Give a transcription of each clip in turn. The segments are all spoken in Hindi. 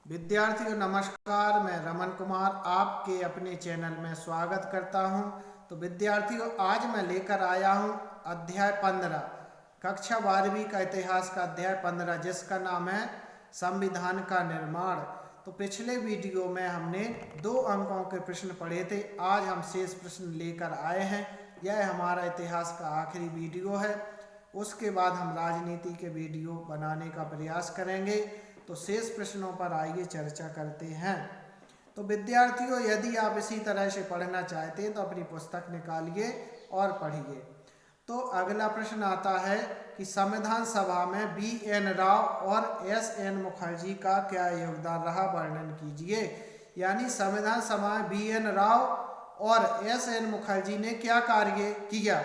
विद्यार्थियों नमस्कार, मैं रमन कुमार आपके अपने चैनल में स्वागत करता हूं। तो विद्यार्थियों आज मैं लेकर आया हूं अध्याय 15 कक्षा 12वीं का इतिहास का अध्याय 15 जिसका नाम है संविधान का निर्माण। तो पिछले वीडियो में हमने 2 अंकों के प्रश्न पढ़े थे। आज हम शेष प्रश्न लेकर आए हैं। यह हमारा इतिहास का आखिरी वीडियो है। उसके बाद हम राजनीति के वीडियो बनाने का प्रयास करेंगे। तो शेष प्रश्नों पर आइए चर्चा करते हैं। तो विद्यार्थियों यदि आप इसी तरह से पढ़ना चाहते हैं तो अपनी पुस्तक निकालिए और पढ़िए। तो अगला प्रश्न आता है कि संविधान सभा में बी.एन. राव और एस.एन. मुखर्जी का क्या योगदान रहा, वर्णन कीजिए। यानी संविधान सभा में बी.एन. राव और एस.एन. मुखर्जी ने क्या कार्य किया,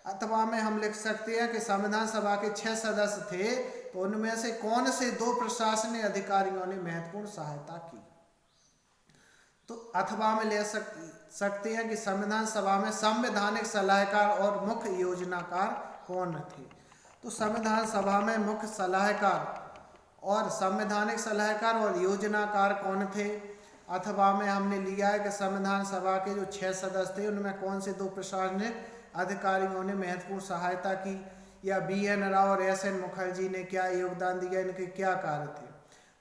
अथवा में हम लिख सकते हैं कि संविधान सभा के 6 सदस्य थे तो उनमें से कौन से 2 प्रशासनिक अधिकारियों ने महत्वपूर्ण सहायता की। तो अथवा में ले सकते हैं कि संविधान सभा में संवैधानिक सलाहकार और मुख्य योजनाकार कौन थे। तो संविधान सभा में मुख्य सलाहकार और संवैधानिक सलाहकार और योजनाकार कौन थे। अथवा में हमने लिया है कि संविधान सभा के जो 6 सदस्य थे उनमें कौन से 2 प्रशासनिक अधिकारियों ने महत्वपूर्ण सहायता की, या बी.एन. राव और एस.एन. मुखर्जी ने क्या योगदान दिया, इनके क्या कार्य थे।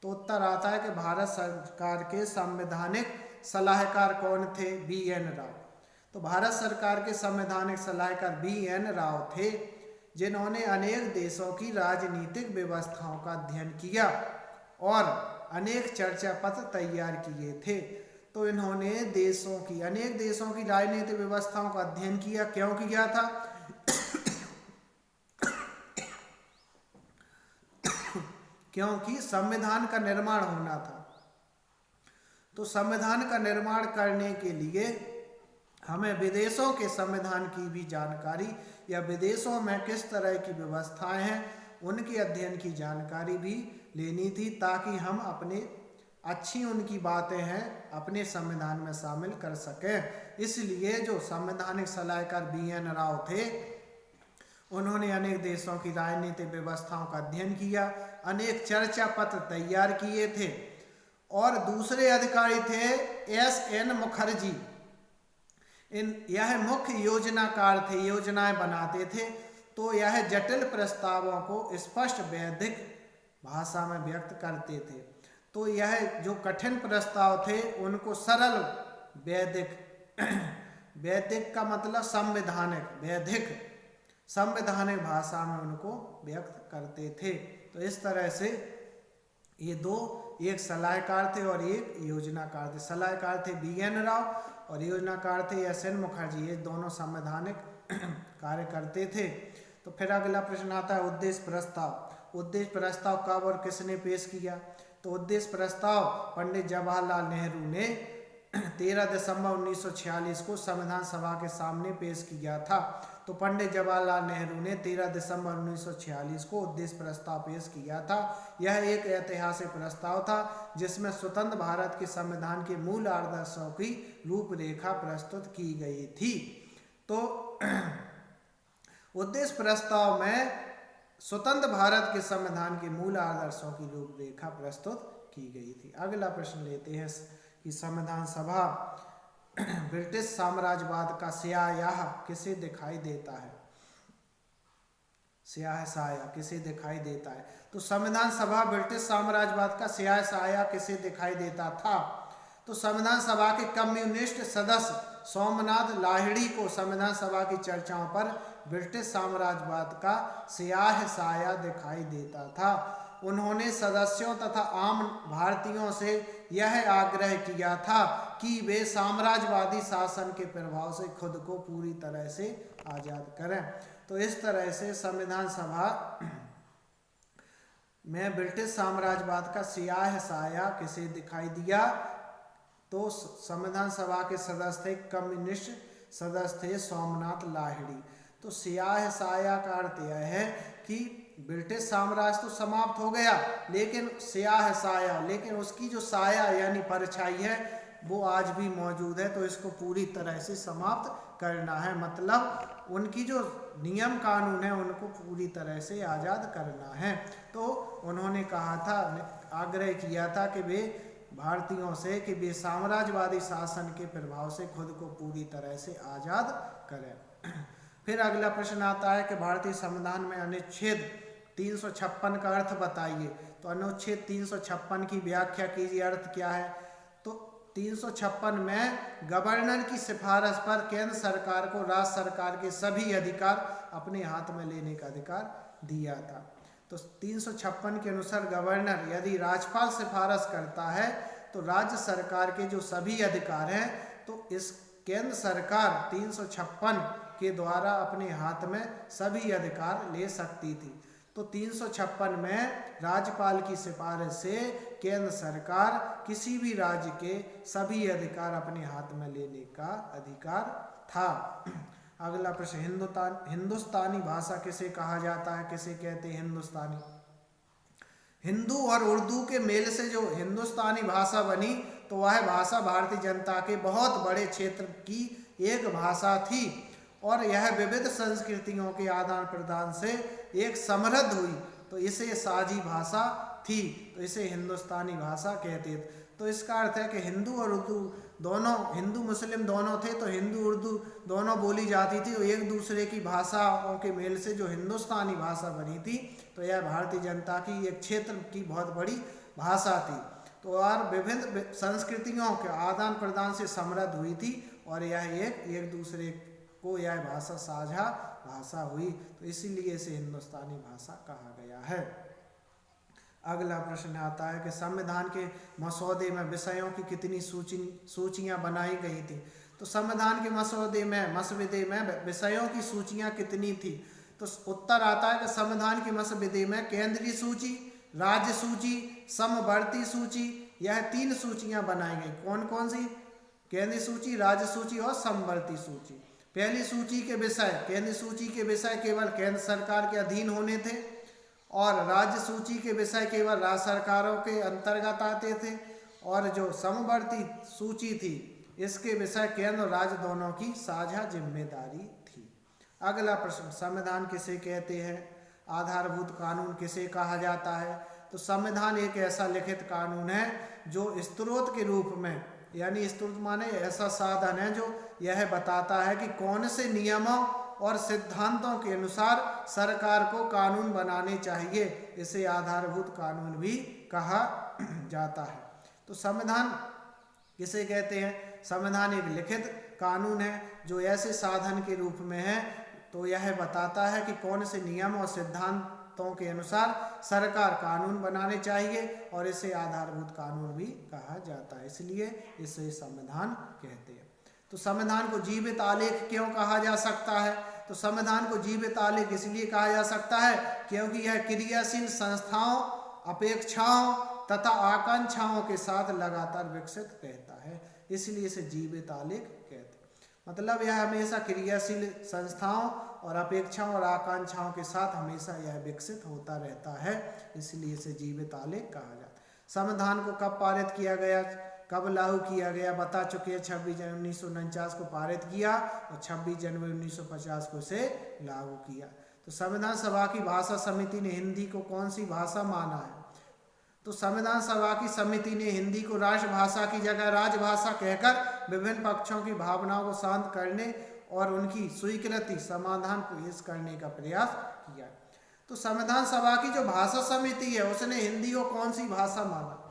तो उत्तर आता है कि भारत सरकार के संवैधानिक सलाहकार कौन थे, बी.एन. राव। तो भारत सरकार के संवैधानिक सलाहकार बी.एन. राव थे, जिन्होंने अनेक देशों की राजनीतिक व्यवस्थाओं का अध्ययन किया और अनेक चर्चा पत्र तैयार किए थे। तो इन्होंने अनेक देशों की राजनीतिक व्यवस्थाओं का अध्ययन किया। क्यों किया था? क्योंकि संविधान का निर्माण होना था। तो संविधान का निर्माण करने के लिए हमें विदेशों के संविधान की भी जानकारी, या विदेशों में किस तरह की व्यवस्थाएं हैं उनके अध्ययन की जानकारी भी लेनी थी, ताकि हम अच्छी उनकी बातें हैं अपने संविधान में शामिल कर सकें। इसलिए जो संवैधानिक सलाहकार बी.एन. राव थे उन्होंने अनेक देशों की राजनीतिक व्यवस्थाओं का अध्ययन किया, अनेक चर्चा पत्र तैयार किए थे। और दूसरे अधिकारी थे एस.एन. मुखर्जी। यह मुख्य योजनाकार थे, योजनाएं बनाते थे। तो यह जटिल प्रस्तावों को स्पष्ट वैदिक भाषा में व्यक्त करते थे। तो यह जो कठिन प्रस्ताव थे उनको सरल वैदिक का मतलब संवैधानिक भाषा में उनको व्यक्त करते थे। तो इस तरह से ये 2, एक सलाहकार थे और एक योजनाकार थे। सलाहकार थे बी.एन. राव और योजनाकार थे एस.एन. मुखर्जी। ये दोनों संवैधानिक कार्य करते थे। तो फिर अगला प्रश्न आता है उद्देश्य प्रस्ताव। उद्देश्य प्रस्ताव कब और किसने पेश किया। तो उद्देश्य प्रस्ताव पंडित जवाहरलाल नेहरू ने 13 दिसंबर 1946 को संविधान सभा के सामने पेश किया था। तो पंडित जवाहरलाल नेहरू ने 13 दिसंबर 1946 को उद्देश्य प्रस्ताव पेश किया था। यह एक ऐतिहासिक प्रस्ताव था जिसमें स्वतंत्र भारत के संविधान के मूल आदर्शों की रूपरेखा प्रस्तुत की गई थी। तो उद्देश्य प्रस्ताव में स्वतंत्र भारत के संविधान के मूल आदर्शों की रूपरेखा प्रस्तुत की गई थी। अगला प्रश्न लेते हैं कि संविधान सभा ब्रिटिश साम्राज्यवाद का स्याह किसे दिखाई देता है। स्याह किसे दिखाई देता है। तो संविधान सभा ब्रिटिश साम्राज्यवाद का स्याह किसे दिखाई देता था। तो संविधान सभा के कम्युनिस्ट सदस्य सोमनाथ लाहिड़ी को संविधान सभा की चर्चाओं पर ब्रिटिश साम्राज्यवाद का स्याह दिखाई देता था। उन्होंने सदस्यों तथा आम भारतीयों से यह आग्रह किया था कि वे साम्राज्यवादी शासन के प्रभाव से खुद को पूरी तरह से आजाद करें। तो इस तरह से संविधान सभा में ब्रिटिश साम्राज्यवाद का स्याह किसे दिखाई दिया। तो संविधान सभा के सदस्य थे, कम्युनिस्ट सदस्य थे सोमनाथ लाहिड़ी। तो स्याह का अर्थ यह है कि ब्रिटिश साम्राज्य तो समाप्त हो गया, लेकिन लेकिन उसकी जो साया यानी परछाई है वो आज भी मौजूद है। तो इसको पूरी तरह से समाप्त करना है, मतलब उनकी जो नियम कानून है उनको पूरी तरह से आज़ाद करना है। तो उन्होंने कहा था आग्रह किया था कि वे भारतीयों से कि वे साम्राज्यवादी शासन के प्रभाव से खुद को पूरी तरह से आज़ाद करें। फिर अगला प्रश्न आता है कि भारतीय संविधान में अनुच्छेद 356 का अर्थ बताइए। तो अनुच्छेद 356 की व्याख्या कीजिए, अर्थ क्या है। तो 356 में गवर्नर की सिफारिश पर केंद्र सरकार को राज्य सरकार के सभी अधिकार अपने हाथ में लेने का अधिकार दिया था। तो 356 के अनुसार गवर्नर यदि राज्यपाल सिफारिश करता है तो राज्य सरकार के जो सभी अधिकार हैं तो इस केंद्र सरकार 356 के द्वारा अपने हाथ में सभी अधिकार ले सकती थी। तो 356 में राज्यपाल की सिफारिश से केंद्र सरकार किसी भी राज्य के सभी अधिकार अपने हाथ में लेने का अधिकार था। अगला प्रश्न, हिंदुस्तानी भाषा किसे कहा जाता है, किसे कहते हैं हिंदुस्तानी। हिंदू और उर्दू के मेल से जो हिंदुस्तानी भाषा बनी तो वह भाषा भारतीय जनता के बहुत बड़े क्षेत्र की एक भाषा थी और यह विविध संस्कृतियों के आदान प्रदान से एक समृद्ध हुई, तो इसे साझी भाषा थी, तो इसे हिंदुस्तानी भाषा कहते थे। तो इसका अर्थ है कि हिंदू और उर्दू दोनों, हिंदू मुस्लिम दोनों थे, तो हिंदू उर्दू दोनों बोली जाती थी और एक दूसरे की भाषाओं के मेल से जो हिंदुस्तानी भाषा बनी थी तो यह भारतीय जनता की एक क्षेत्र की बहुत बड़ी भाषा थी। तो और विभिन्न संस्कृतियों के आदान प्रदान से समृद्ध हुई थी और यह एक दूसरे को यह भाषा साझा भाषा हुई, तो इसीलिए इसे हिंदुस्तानी भाषा कहा गया है। अगला प्रश्न आता है कि संविधान के मसौदे में विषयों की कितनी सूचियां बनाई गई थी। तो संविधान के मसौदे में विषयों की सूचियां कितनी थी। तो उत्तर आता है कि संविधान के मसौदे में केंद्रीय सूची, राज्य सूची, समवर्ती सूची, यह 3 सूचियां बनाई गई। कौन कौन सी? केंद्रीय सूची, राज्य सूची और समवर्ती सूची। पहली सूची के विषय, केंद्रीय सूची के विषय केवल केंद्र सरकार के अधीन होने थे और राज्य सूची के विषय केवल राज्य सरकारों के अंतर्गत आते थे और जो समवर्ती सूची थी इसके विषय केंद्र और राज्य दोनों की साझा जिम्मेदारी थी। अगला प्रश्न, संविधान किसे कहते हैं, आधारभूत कानून किसे कहा जाता है। तो संविधान एक ऐसा लिखित कानून है जो स्रोत के रूप में, यानी स्रोत माने ऐसा साधन है जो यह बताता है कि कौन से नियमों और सिद्धांतों के अनुसार सरकार को कानून बनाने चाहिए, इसे आधारभूत कानून भी कहा जाता है। तो संविधान किसे कहते हैं, संविधान एक लिखित कानून है जो ऐसे साधन के रूप में है तो यह बताता है कि कौन से नियम और सिद्धांतों के अनुसार सरकार कानून बनाने चाहिए और इसे आधारभूत कानून भी कहा जाता है, इसलिए इसे संविधान कहते हैं। तो संविधान को जीवित आलेख क्यों कहा जा सकता है। तो संविधान को जीवित आलेख इसलिए कहा जा सकता है क्योंकि यह क्रियाशील संस्थाओं, अपेक्षाओं तथा आकांक्षाओं के साथ लगातार विकसित रहता है, इसलिए इसे जीवित आलेख कहते हैं। मतलब यह हमेशा क्रियाशील संस्थाओं और अपेक्षाओं और आकांक्षाओं के साथ हमेशा यह विकसित होता रहता है, इसलिए इसे जीवित आलेख कहा जाता है। संविधान को कब पारित किया गया, कब लागू किया गया, बता चुके हैं। 26 जनवरी 1949 को पारित किया और 26 जनवरी 1950 को इसे लागू किया। तो संविधान सभा की भाषा समिति ने हिंदी को कौन सी भाषा माना है। तो संविधान सभा की समिति ने हिंदी को राष्ट्रभाषा की जगह राजभाषा कहकर विभिन्न पक्षों की भावनाओं को शांत करने और उनकी स्वीकृति समाधान पेश करने का प्रयास किया। तो संविधान सभा की जो भाषा समिति है उसने हिंदी को कौन सी भाषा माना।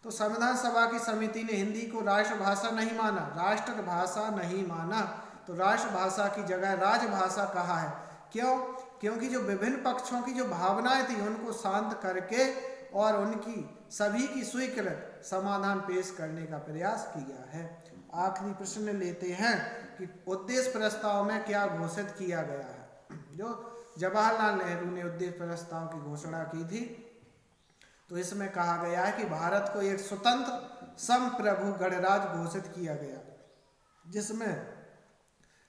तो संविधान सभा की समिति ने हिंदी को राष्ट्रभाषा नहीं माना, राष्ट्रभाषा नहीं माना, तो राष्ट्रभाषा की जगह राजभाषा कहा है। क्यों? क्योंकि जो विभिन्न पक्षों की जो भावनाएं थी उनको शांत करके और उनकी सभी की स्वीकृत समाधान पेश करने का प्रयास किया है। आखिरी प्रश्न लेते हैं कि उद्देश्य प्रस्ताव में क्या घोषित किया गया है। जो जवाहरलाल नेहरू ने उद्देश्य प्रस्ताव की घोषणा की थी तो इसमें कहा गया है कि भारत को एक स्वतंत्र संप्रभु गणराज्य घोषित किया गया जिसमें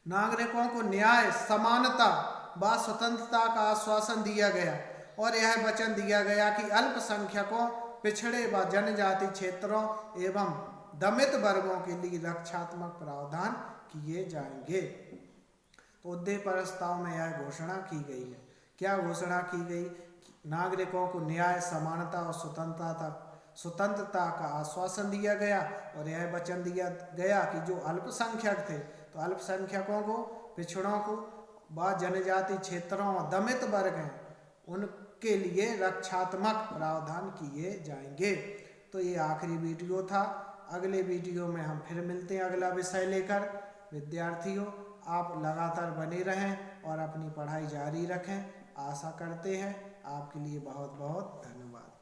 नागरिकों को न्याय, समानता व स्वतंत्रता का आश्वासन दिया गया और यह वचन दिया गया कि अल्पसंख्यकों, पिछड़े व जनजाति क्षेत्रों एवं दमित वर्गों के लिए रक्षात्मक प्रावधान किए जाएंगे। तो उद्देश्य प्रस्ताव में यह घोषणा की गई है। क्या घोषणा की गई? नागरिकों को न्याय, समानता और स्वतंत्रता का आश्वासन दिया गया और यह वचन दिया गया कि जो अल्पसंख्यक थे तो अल्पसंख्यकों को, पिछड़ों को व जनजाति क्षेत्रों और दमित वर्ग हैं उनके लिए रक्षात्मक प्रावधान किए जाएंगे। तो ये आखिरी वीडियो था। अगले वीडियो में हम फिर मिलते हैं अगला विषय लेकर। विद्यार्थियों, आप लगातार बने रहें और अपनी पढ़ाई जारी रखें, आशा करते हैं। आपके लिए बहुत बहुत धन्यवाद।